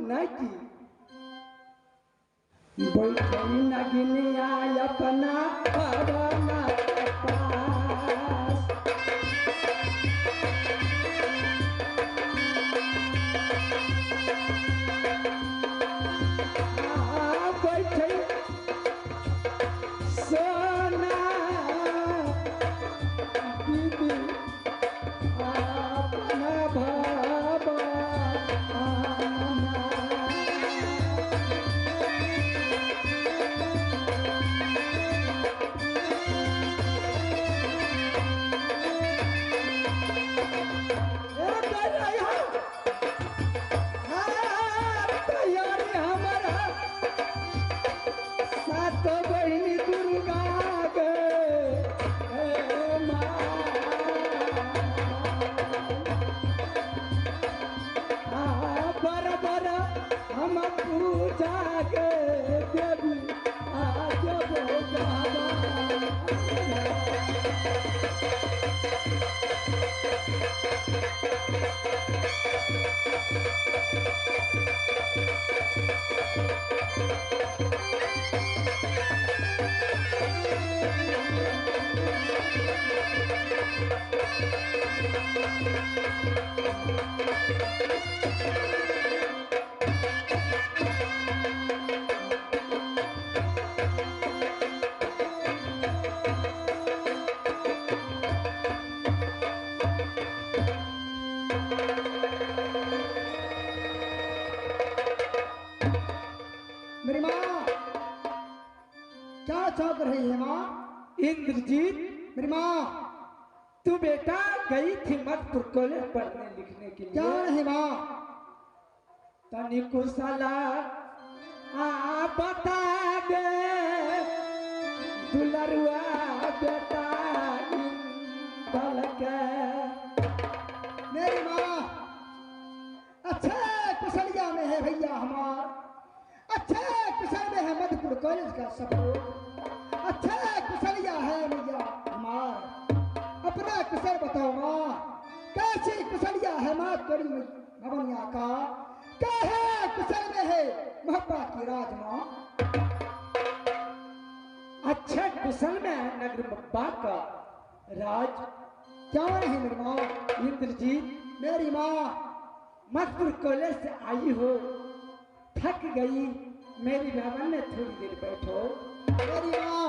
न की। बैठी नगिनिया अपना भवना के पास, बैठी सोना दीदी अपना भवना। हम पूजा के देवी आज मेरी माँ क्या चौंक रही है माँ? इंद्रजीत, मेरी माँ तू बेटा गई थी मधुपुर कॉलेज पढ़ने लिखने के लिए। क्या नहीं माँ? तनी कुशला बता दे दुलरुआ बेटा इंदल के। मेरी माँ अच्छे कुशलिया में है भैया हमार, अच्छे कुशल में है मधुपुर कॉलेज का सपोर्ट, अच्छे कुशलिया है भैया हमार। अपना कुशल बताओ माँ, कैसी कुशलिया है माँ तेरी भवनिया का? क्या है कुशल में है मोहब्बत की राज माँ? अच्छे कुशल में है नगर मब्बा का राज। क्या नहीं मेरी माँ? इंद्रजीत, मेरी माँ मधुपुर कॉलेज से आई हो, थक गई, मेरी भवन में थोड़ी देर बैठो। मेरी माँ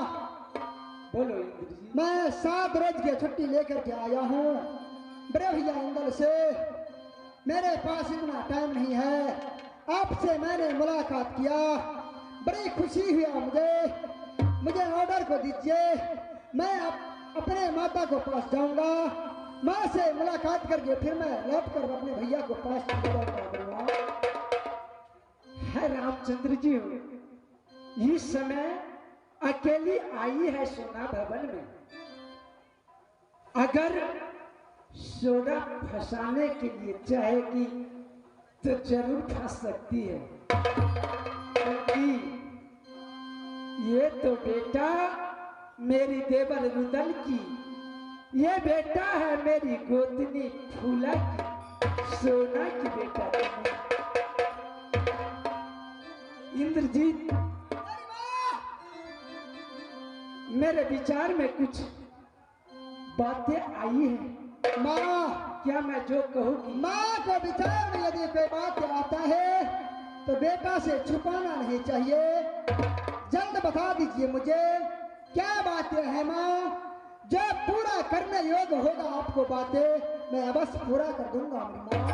बोलो इंद्रजीत। मैं 7 रोज की छुट्टी लेकर के आया हूँ बड़े भैया इंदल से। मेरे पास इतना टाइम नहीं है, आपसे मैंने मुलाकात किया, बड़ी खुशी हुआ मुझे ऑर्डर को दीजिए, मैं अपने माता को पास जाऊंगा, माँ से मुलाकात करके फिर मैं लौट कर अपने भैया को पास करूंगा। है रामचंद्र जी, इस समय अकेली आई है सोना भवन में। अगर सोना फंसाने के लिए चाहेगी तो जरूर फंस सकती है, क्योंकि ये तो बेटा मेरी देवर रुदन की, ये बेटा है मेरी गोतनी फूला की, सोना की बेटा। इंद्रजीत, मेरे विचार में कुछ बातें आई हैं। माँ क्या मैं जो कहूँगी? माँ को विचार में यदि कोई बात आता है तो बेटा से छुपाना नहीं चाहिए, जल्द बता दीजिए मुझे क्या बातें हैं माँ। जो पूरा करने योग्य होगा आपको बातें मैं अवश्य पूरा कर दूंगा मेरी माँ।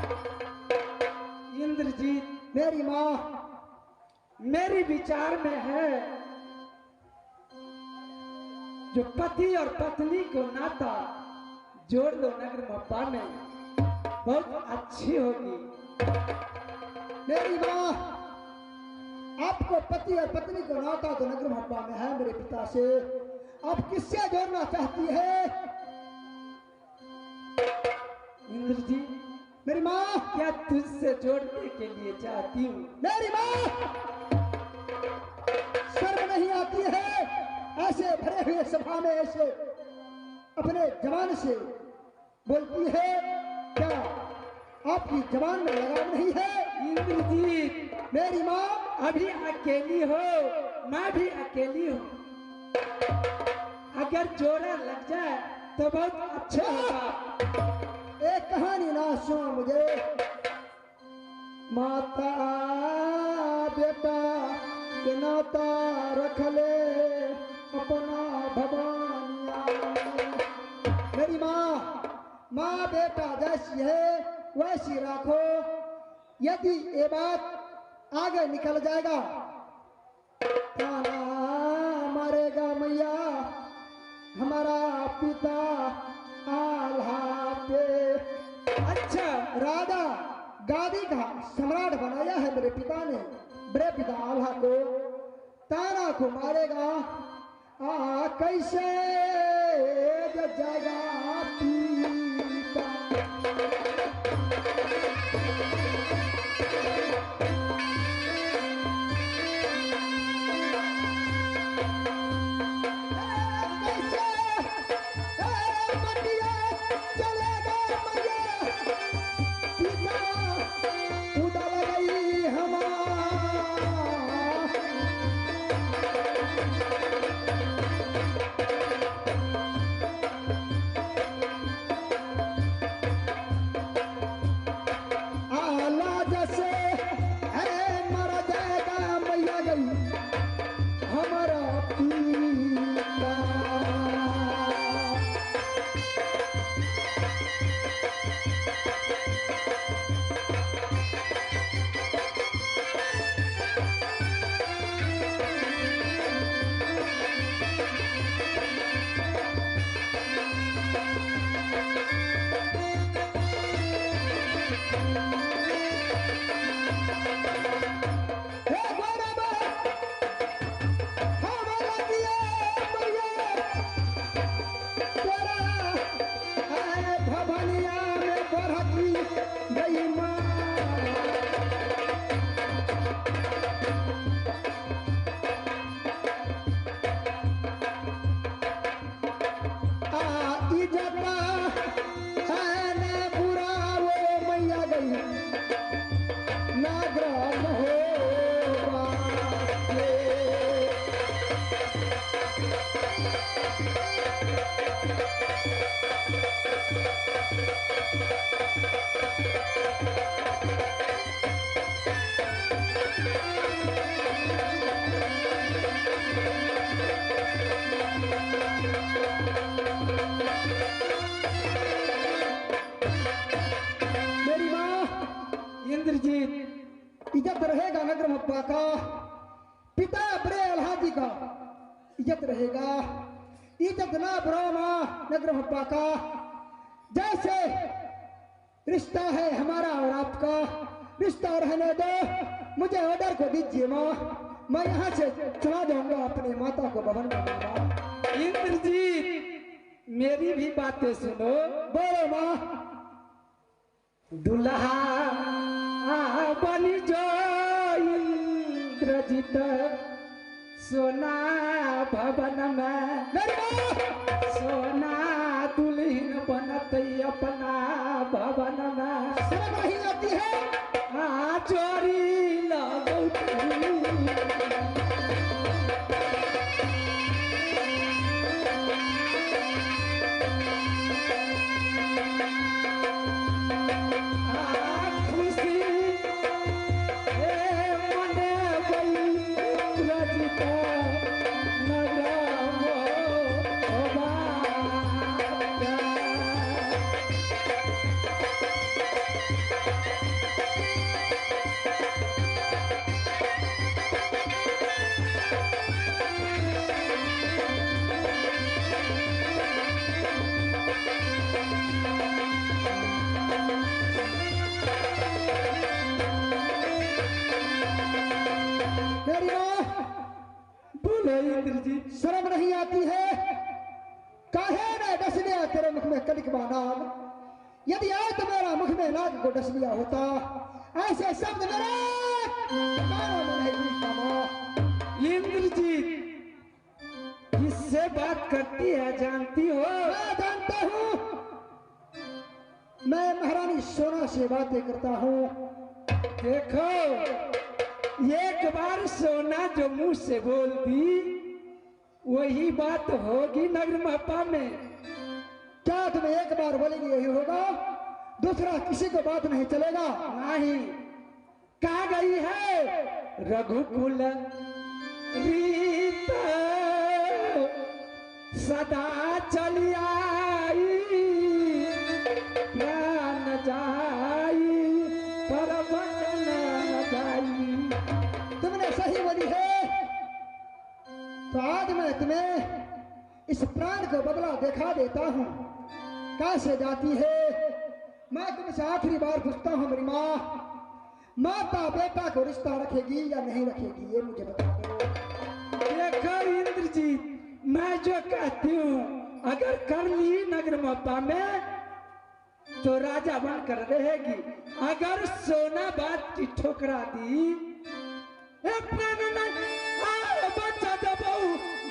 इंद्रजीत, मेरी माँ मेरी विचार में है जो पति और पत्नी को नाता जोड़ दो नगर मप्पा में, बहुत अच्छी होगी। मेरी माँ आपको पति और पत्नी को नाता तो नगर मप्पा में है मेरे पिता से, आप किससे जोड़ना चाहती है? इंद्रजीत, मेरी माँ क्या तुझसे जोड़ने के लिए चाहती हूँ? मेरी माँ शर्म नहीं आती है ऐसे भरे हुए सभा में ऐसे अपने जवान से बोलती है? क्या आपकी जवान में लगाम नहीं है? इंद्रजीत मेरी माँ अभी अकेली हो, मैं भी अकेली हूँ। अगर जोड़ा लग जाए तो बहुत अच्छा होगा। एक कहानी ना सुनो मुझे। माता बेटा के नाता रख ले अपना भवानिया। मेरी माँ बेटा जैसी है वैसी रखो। यदि ये बात आगे निकल जाएगा ताना मारेगा मैया हमारा पिता आल्हा पे। अच्छा राजा गादी का सम्राट बनाया है मेरे पिता ने, मेरे पिता आल्हा को। ताना को मारेगा कैसे जाएगा पीता। इंद्रजीत इज्जत रहेगा नगर मप्पा का, पिता बड़े अल्हाजी का इज्जत रहेगा। इज्जत ना ब्राह्मा नगर मप्पा का। जैसे रिश्ता है हमारा और आपका, रिश्ता रहने दो। मुझे ऑर्डर को दीजिए माँ, मैं यहाँ से चला जाऊंगा अपनी माता को भवन में मिलना। इंद्रजीत मेरी भी बातें सुनो। बोलो माँ। दुल्हा बनी जो इंद्रजीत सोना भवन में, सोना दुल्हन बनत अपना भवन में। शर्म नहीं आती है? चोरी लगौती शर्म नहीं आती है? काहे ने डस लिया तेरे मुख में कलिकवा नाग? यदि आज मेरा मुख में नाग को डस लिया होता, ऐसे शब्द मेरे कानों में नहीं गूंजता माँ। इंद्रजीत किससे बात करती है जानती हो? मैं जानता हूँ, मैं महारानी सोना से बातें करता हूँ। देखो, एक बार सोना जो मुंह से बोल दी वही बात होगी नगर महपा में। क्या तुम एक बार बोलेंगे यही होगा? दूसरा किसी को बात नहीं चलेगा? नहीं, कहा गई है रघुकुल रीत सदा चली आई, प्राण जाई पर वचन न जाई। तुमने सही बोली है। तो आज मैं तुम्हें इस प्राण को बदला दिखा देता हूँ। कैसे जाती है? मैं तुमसे आखिरी बार पूछता हूँ मेरी माँ, माता बेटा को रिश्ता रखेगी या नहीं रखेगी, ये मुझे बता दो। देखो इंद्रजीत, मैं जो कहती हूँ अगर कर ली नगर महपा में तो राजा बनकर रहेगी। अगर सोना बात की ठोकरा दी बच्चा दबो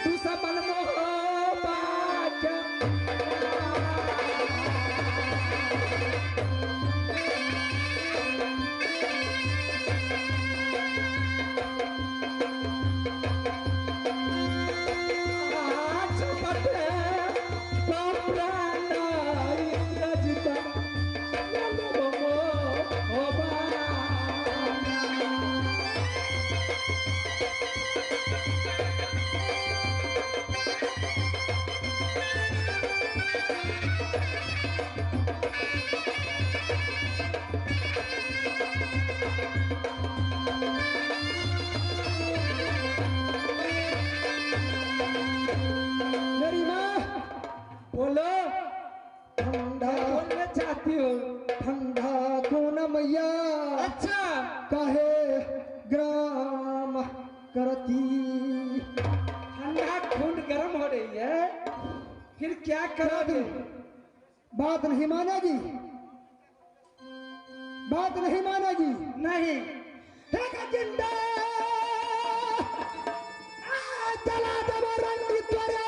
दुश्मन मोहब्बत। मेरी माँ बोलो, ठंडा बोलना चाहती हो? ठंडा कौन मैया अच्छा, काहे ग्राम करती। ठंडा खून गर्म हो रही है, फिर क्या करोगे? बात नहीं मानेगी, बात नहीं मानेगी। नहीं, जिंदा चला दब रंगी त्वरे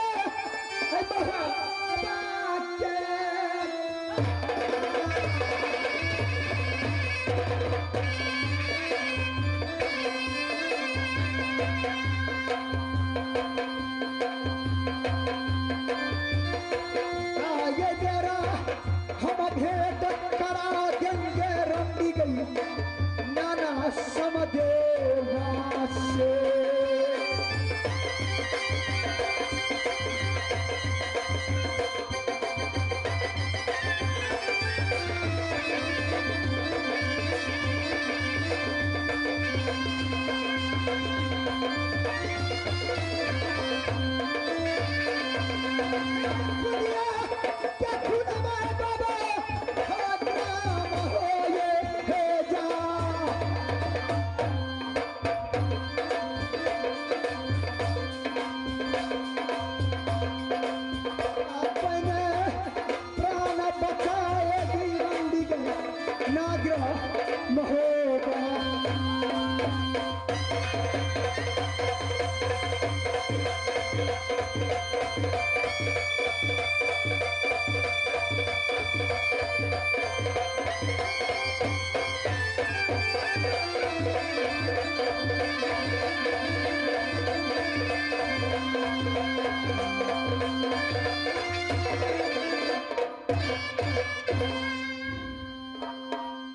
ये जरा हम भेंट करा देंगे रंगी गई नाना समदेवा से।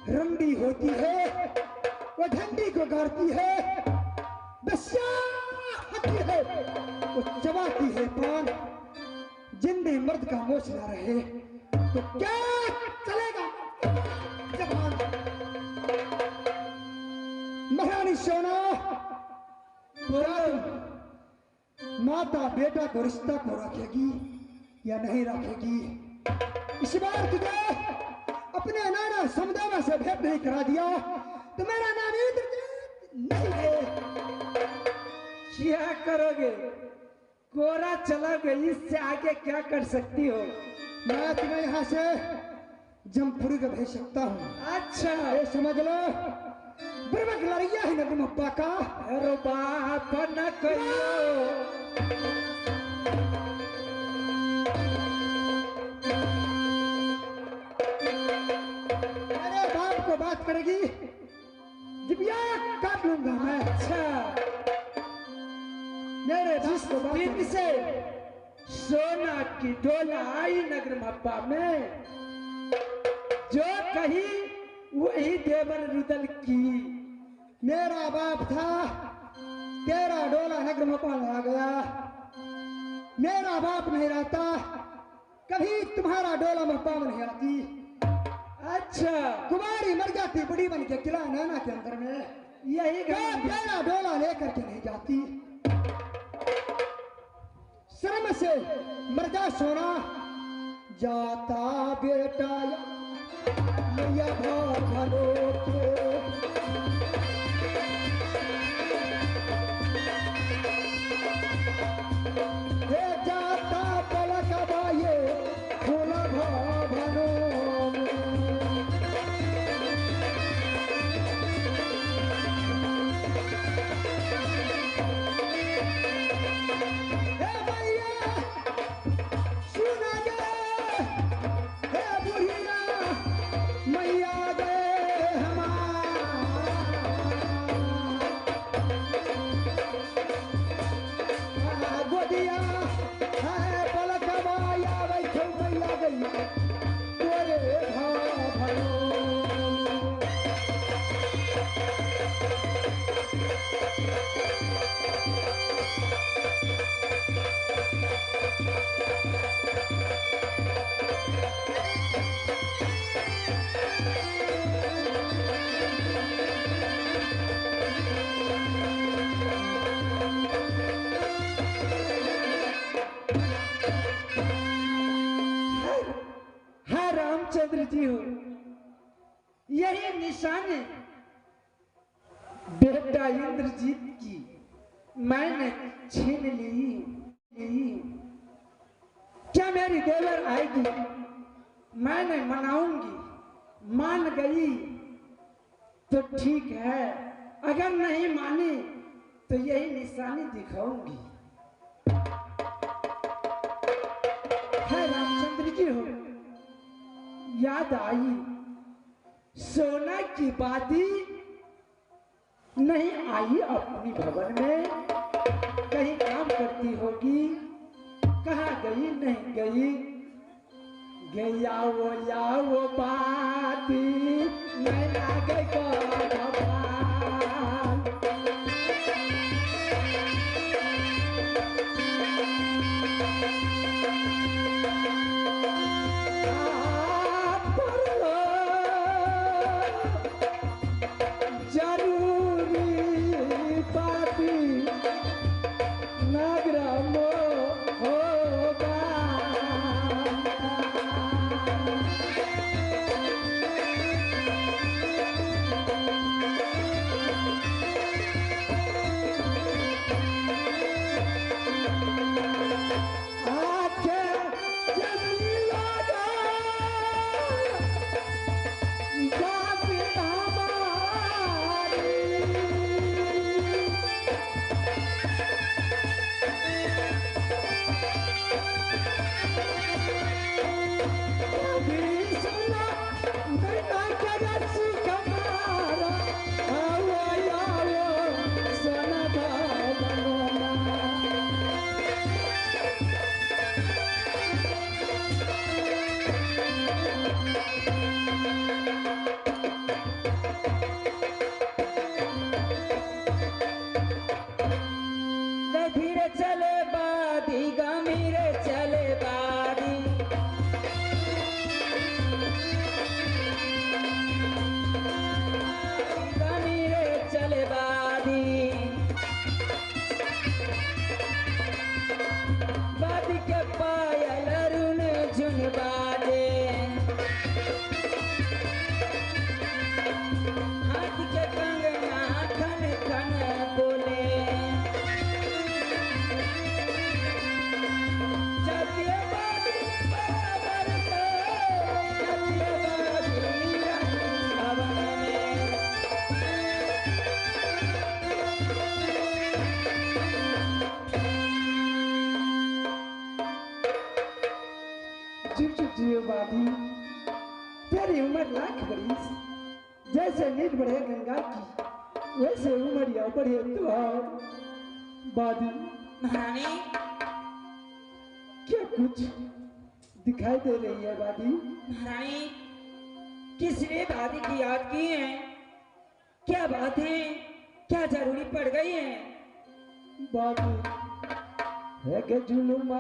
रंडी होती है वो झंडी को गाड़ती है, बस्या होती है वो चबाती है पान। जिंदे मर्द का मोच ना रहे तो क्या चलेगा जबान। महारानी सोना, माता बेटा को रिश्ता को रखेगी या नहीं रखेगी? इस बार तुझे अपने नाना समदेवा से भेंट नहीं करा दिया तो मेरा नाम इंद्रजीत नहीं है। क्या करोगे? कोरा चला गई, इससे आगे क्या कर सकती हो? मैं तुम्हें यहाँ से जमपुरी को भेज सकता हूँ। अच्छा, ये समझ लो बर्बक लड़िया है नगर महपा का। अरे बाप न कहियो। अरे बाप को बात करेगी, अच्छा, मेरे जिस दिन से सोना की डोला आई नगर मप्पा में, जो कही वही देवर रुदल की। मेरा बाप था, तेरा डोला नगर मप्पा में आ गया। मेरा बाप नहीं रहता, कभी तुम्हारा डोला मप्पा में नहीं आती। अच्छा, कुमारी मर जाती बड़ी बन के किला नैना के अंदर में, यही तेरा डोला लेकर के नहीं जाती। शर्म से मर जा सोना, जाता बेटा मैया भलो के। हे जाता पलक बाये फूल भलो। रामचंद्र जी हो, यही निशानी बेटा इंद्रजीत की मैंने छीन ली। क्या मेरी देवर आएगी, मैंने मनाऊंगी, मान गई तो ठीक है, अगर नहीं मानी तो यही निशानी दिखाऊंगी। है रामचंद्र जी हो, याद आई सोना की बाती नहीं आई अपनी भवन में, कहीं काम करती होगी, कहाँ गई नहीं गई। गया वो बाती मैं ना गई जियो बाबी, तेरी उम्र लाख बरिस, जैसे नील बढ़े गंगा की, वैसे उमरिया बढ़िया त्योहार बादी महारानी क्या कुछ दिखाई दे रही है बादी? महारानी किसने दादी की याद की है? क्या बात है? क्या जरूरी पड़ गई है? बादी है के जुलुमा